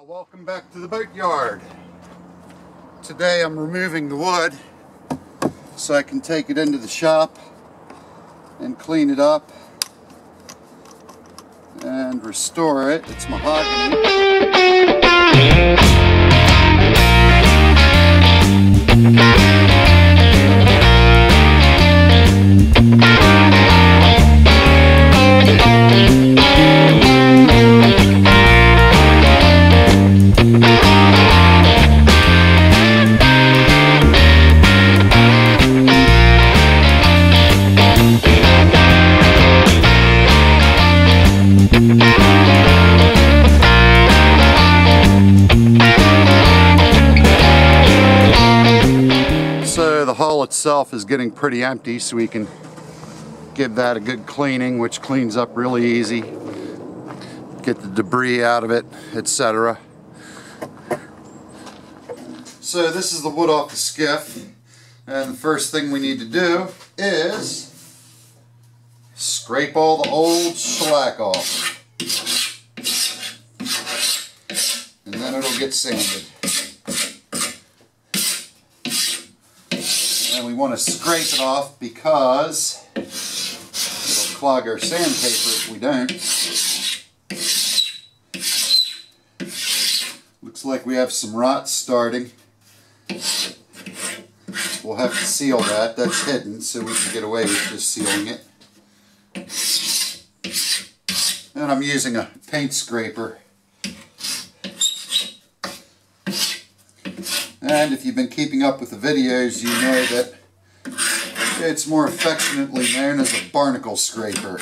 Welcome back to the boatyard. Today I'm removing the wood so I can take it into the shop and clean it up and restore it. It's mahogany. The hull itself is getting pretty empty, so we can give that a good cleaning, which cleans up really easy, get the debris out of it, etc. So this is the wood off the skiff, and the first thing we need to do is scrape all the old shellac off, and then it'll get sanded. And we want to scrape it off because it'll clog our sandpaper if we don't. Looks like we have some rot starting. We'll have to seal that. That's hidden, so we can get away with just sealing it. And I'm using a paint scraper. And if you've been keeping up with the videos, you know that it's more affectionately known as a barnacle scraper.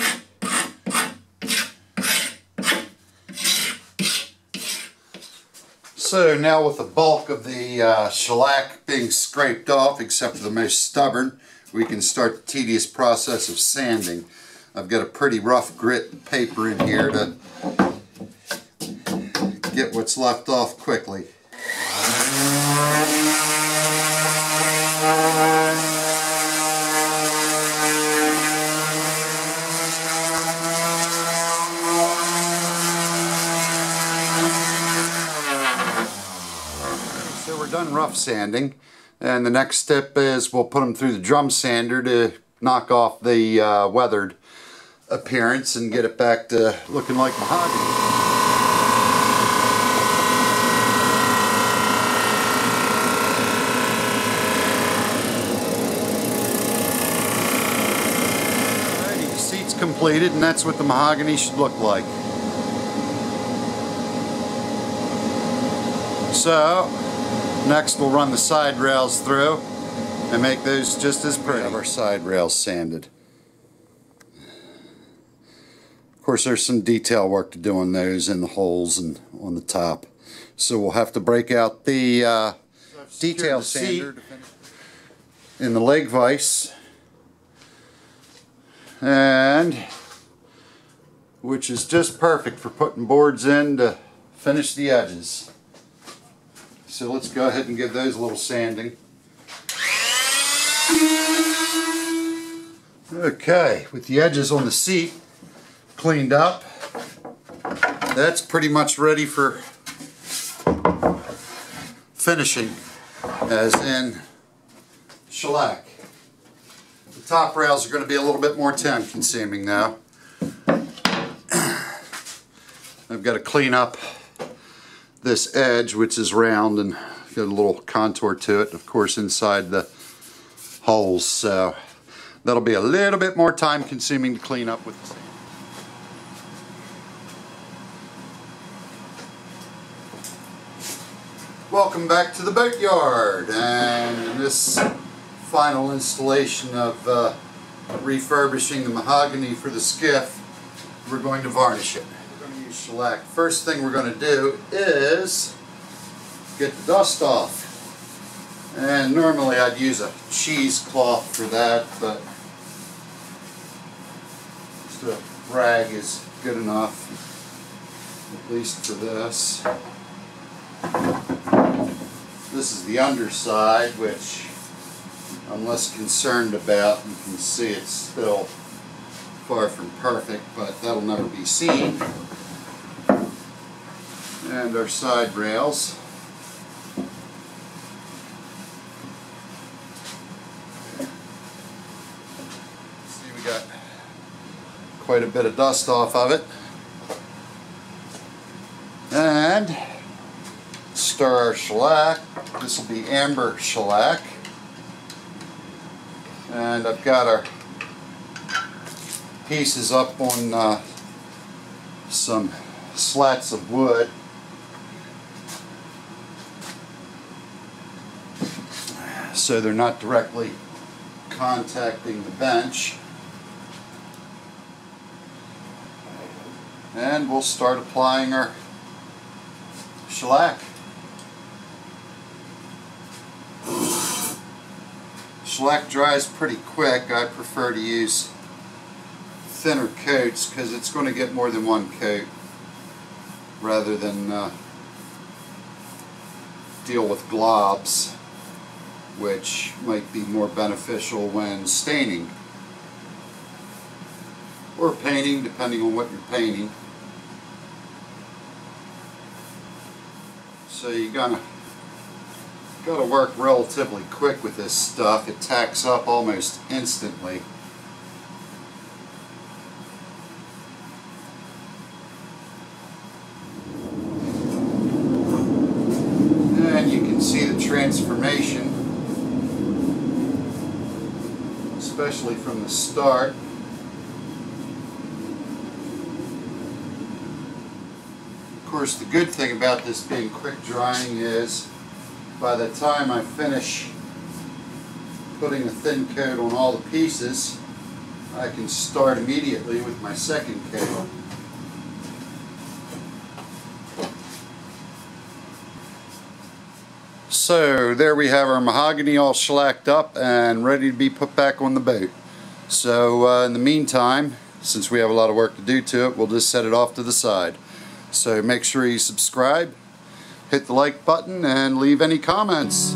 So now with the bulk of the shellac being scraped off, except for the most stubborn, we can start the tedious process of sanding. I've got a pretty rough grit paper in here to get what's left off quickly. So we're done rough sanding, and the next step is we'll put them through the drum sander to knock off the weathered appearance and get it back to looking like mahogany. Completed, and that's what the mahogany should look like. So next we'll run the side rails through and make those just as pretty. We have our side rails sanded. Of course there's some detail work to do on those in the holes and on the top, so we'll have to break out the detail sander in the leg vise, and which is just perfect for putting boards in to finish the edges. So let's go ahead and give those a little sanding. Okay, with the edges on the seat cleaned up, that's pretty much ready for finishing, as in shellac. The top rails are going to be a little bit more time consuming now. I've got to clean up this edge, which is round and got a little contour to it, of course inside the holes, so that'll be a little bit more time consuming to clean up with the sand. Welcome back to the boatyard, and in this final installation of refurbishing the mahogany for the skiff, we're going to varnish it. We're going to use shellac. First thing we're going to do is get the dust off. And normally I'd use a cheesecloth for that, but just a rag is good enough, at least for this. This is the underside, which I'm less concerned about. You can see it's still far from perfect, but that'll never be seen. and our side rails. See, we got quite a bit of dust off of it. And stir our shellac. This will be amber shellac. And I've got our pieces up on some slats of wood. So they're not directly contacting the bench. And we'll start applying our shellac. Shellac dries pretty quick. I prefer to use thinner coats because it's going to get more than one coat rather than deal with globs, which might be more beneficial when staining or painting, depending on what you're painting. So you gotta work relatively quick with this stuff. It tacks up almost instantly. And you can see the transformation, especially from the start. Of course, the good thing about this being quick drying is by the time I finish putting a thin coat on all the pieces, I can start immediately with my second coat. So there we have our mahogany all shellacked up and ready to be put back on the boat. So in the meantime, since we have a lot of work to do to it, we'll just set it off to the side. So make sure you subscribe, hit the like button, and leave any comments.